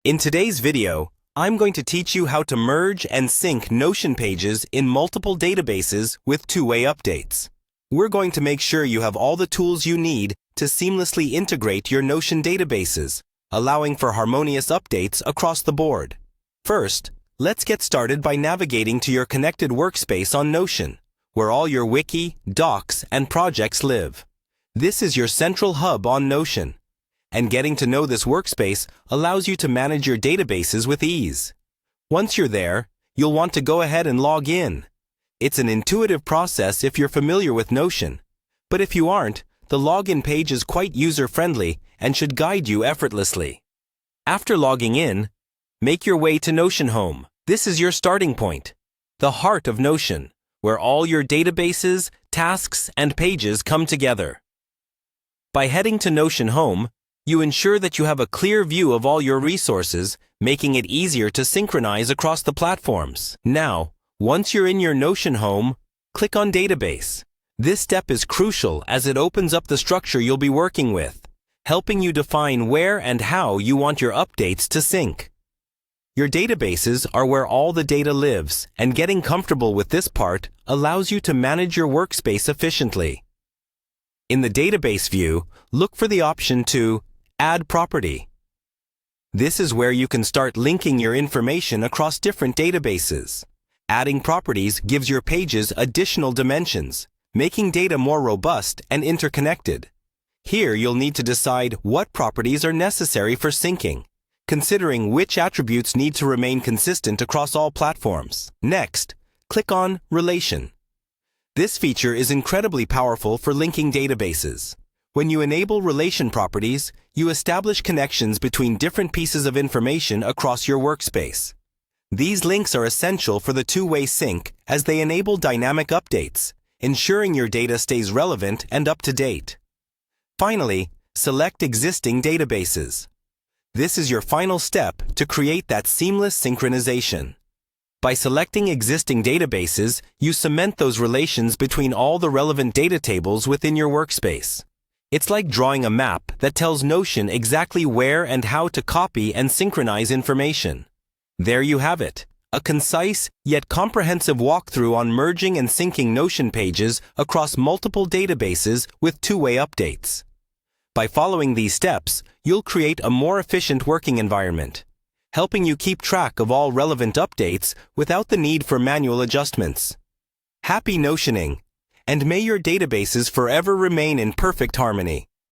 In today's video, I'm going to teach you how to merge and sync Notion pages in multiple databases with two-way updates. We're going to make sure you have all the tools you need to seamlessly integrate your Notion databases, allowing for harmonious updates across the board. First, let's get started by navigating to your connected workspace on Notion, where all your wiki, docs, and projects live. This is your central hub on Notion. And getting to know this workspace allows you to manage your databases with ease. Once you're there, you'll want to go ahead and log in. It's an intuitive process if you're familiar with Notion. But if you aren't, the login page is quite user-friendly and should guide you effortlessly. After logging in, make your way to Notion Home. This is your starting point, the heart of Notion, where all your databases, tasks, and pages come together. By heading to Notion Home, you ensure that you have a clear view of all your resources, making it easier to synchronize across the platforms. Now, once you're in your Notion home, click on Database. This step is crucial as it opens up the structure you'll be working with, helping you define where and how you want your updates to sync. Your databases are where all the data lives, and getting comfortable with this part allows you to manage your workspace efficiently. In the database view, look for the option to Add Property. This is where you can start linking your information across different databases. Adding properties gives your pages additional dimensions, making data more robust and interconnected. Here you'll need to decide what properties are necessary for syncing, considering which attributes need to remain consistent across all platforms. Next, click on Relation. This feature is incredibly powerful for linking databases. When you enable relation properties, you establish connections between different pieces of information across your workspace. These links are essential for the two-way sync as they enable dynamic updates, ensuring your data stays relevant and up to date. Finally, select existing databases. This is your final step to create that seamless synchronization. By selecting existing databases, you cement those relations between all the relevant data tables within your workspace. It's like drawing a map that tells Notion exactly where and how to copy and synchronize information. There you have it, a concise yet comprehensive walkthrough on merging and syncing Notion pages across multiple databases with two-way updates. By following these steps, you'll create a more efficient working environment, helping you keep track of all relevant updates without the need for manual adjustments. Happy Notioning! And may your databases forever remain in perfect harmony.